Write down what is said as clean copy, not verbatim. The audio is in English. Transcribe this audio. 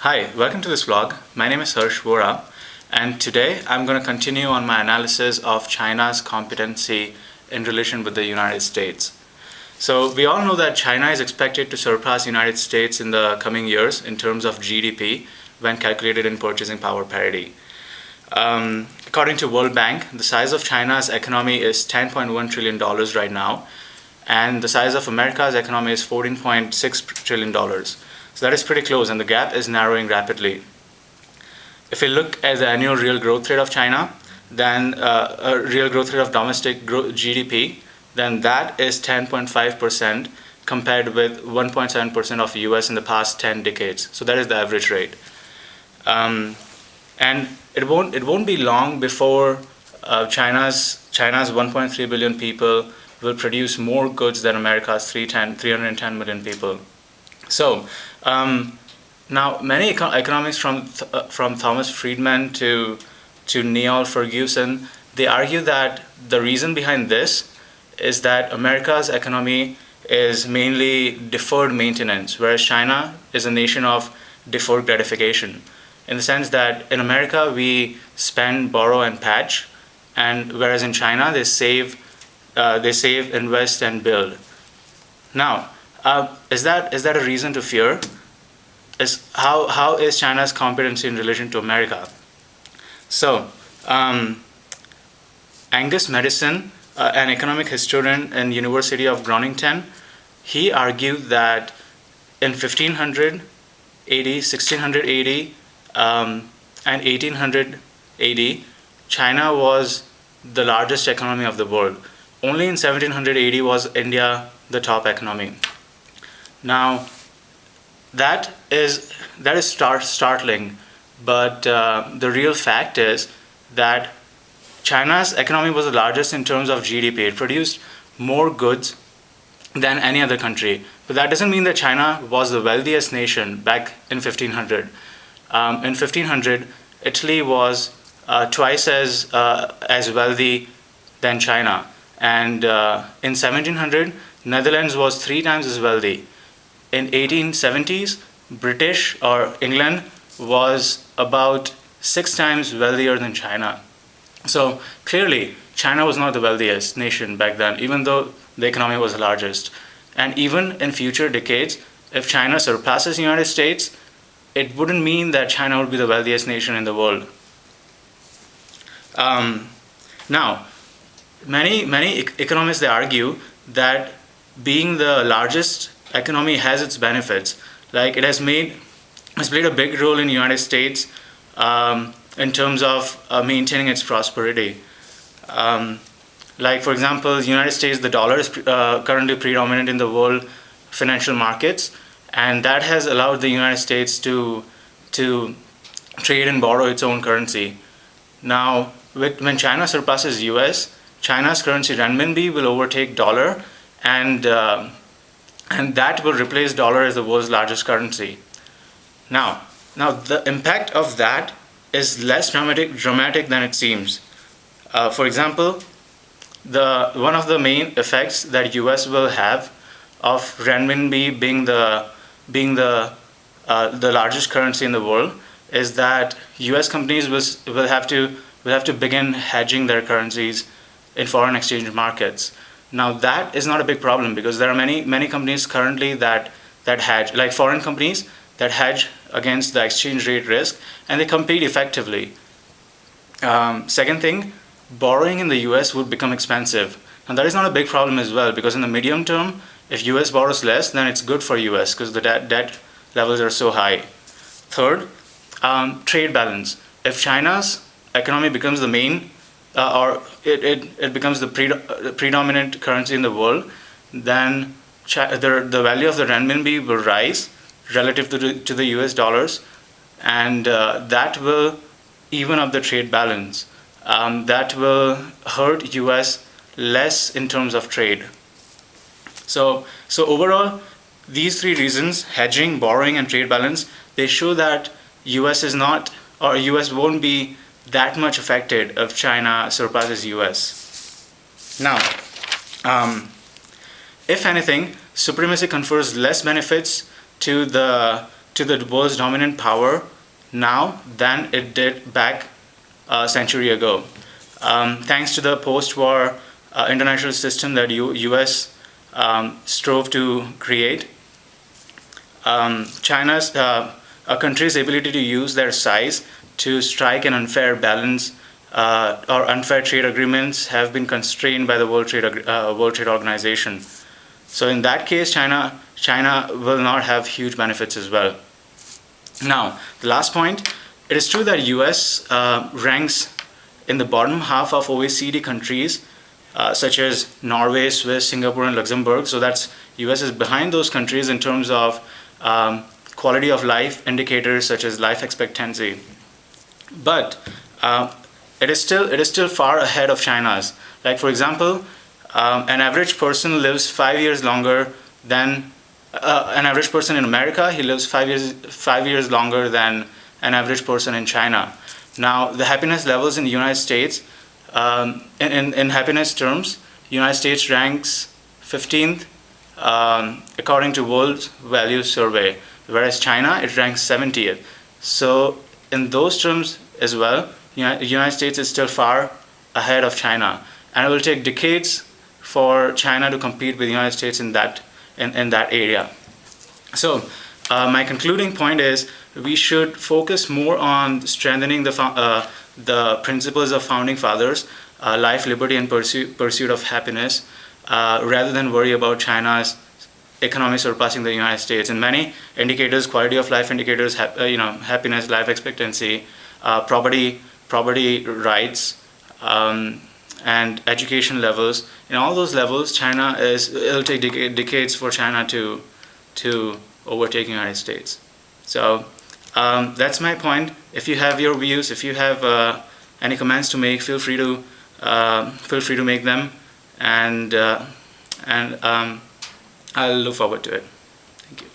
Hi, welcome to this vlog. My name is Harsh Vora, and today I'm going to continue on my analysis of China's competency in relation with the United States. So we all know that China is expected to surpass the United States in the coming years in terms of GDP when calculated in purchasing power parity. According to World Bank, the size of China's economy is $10.1 trillion right now, and the size of America's economy is $14.6 trillion. So that is pretty close, and the gap is narrowing rapidly. If we look at the annual real growth rate of China, then a real growth rate of domestic GDP, then that is 10.5% compared with 1.7% of US in the past 10 decades. So that is the average rate. And it won't be long before China's 1.3 billion people will produce more goods than America's 310 million people. So now many economists from Thomas Friedman to Niall Ferguson, they argue that the reason behind this is that America's economy is mainly deferred maintenance, whereas China is a nation of deferred gratification, in the sense that in America we spend, borrow, and patch, and whereas in China they save, invest, and build. Now, is that a reason to fear? How is China's competency in relation to America? So, Angus Madison, an economic historian in University of Groningen, he argued that in 1600 AD, and 1800 AD, China was the largest economy of the world. Only in 1700 AD was India the top economy. Now, that is startling, but the real fact is that China's economy was the largest in terms of GDP. It produced more goods than any other country. But that doesn't mean that China was the wealthiest nation back in 1500. In 1500, Italy was twice as wealthy than China. And in 1700, Netherlands was 3 times as wealthy. In 1870s, British or England was about 6 times wealthier than China. So clearly, China was not the wealthiest nation back then, even though the economy was the largest. And even in future decades, if China surpasses the United States, it wouldn't mean that China would be the wealthiest nation in the world. Now, many economists, they argue that being the largest economy has its benefits. Like it has played a big role in the United States in terms of maintaining its prosperity. Like for example, the United States, the dollar is currently predominant in the world financial markets, and that has allowed the United States to trade and borrow its own currency. Now, when China surpasses US, China's currency renminbi will overtake dollar, and that will replace dollar as the world's largest currency. Now the impact of that is less dramatic than it seems. For example, one of the main effects that US will have of renminbi being the largest currency in the world is that US companies will have to begin hedging their currencies in foreign exchange markets. Now that is not a big problem because there are many companies currently that hedge, like foreign companies that hedge against the exchange rate risk, and they compete effectively. Second thing, borrowing in the US would become expensive. And that is not a big problem as well, because in the medium term, if US borrows less, then it's good for US because the debt levels are so high. Third, trade balance. If China's economy becomes the main or it becomes the predominant currency in the world, then the value of the renminbi will rise relative to the US dollars, and that will even up the trade balance. That will hurt US less in terms of trade. So overall, these 3 reasons, hedging, borrowing, and trade balance, they show that US won't be that much affected if China surpasses US. Now, if anything, supremacy confers less benefits to to the world's dominant power now than it did back a century ago. Thanks to the post-war international system that U.S. Strove to create, China's a country's ability to use their size to strike an unfair balance or unfair trade agreements have been constrained by the World Trade Organization. So in that case, China will not have huge benefits as well. Now, the last point, it is true that US ranks in the bottom half of OECD countries, such as Norway, Swiss, Singapore, and Luxembourg. So that's US is behind those countries in terms of quality of life indicators such as life expectancy. But it is still far ahead of China's. Like, for example, an average person lives 5 years longer than an average person in America. He lives 5 years longer than an average person in China. Now, the happiness levels in the United States, in happiness terms, United States ranks 15th according to World Values Survey, whereas China, it ranks 70th. So in those terms as well, the United States is still far ahead of China, and it will take decades for China to compete with the United States in that area. So my concluding point is we should focus more on strengthening the principles of founding fathers, life, liberty, and pursuit of happiness, rather than worry about China's economy surpassing the United States. In many indicators, quality of life indicators, happiness, life expectancy, property rights, and education levels. In all those levels, it'll take decades for China to overtake the United States. So that's my point. If you have your views, if you have any comments to make, feel free to make them, and I'll look forward to it. Thank you.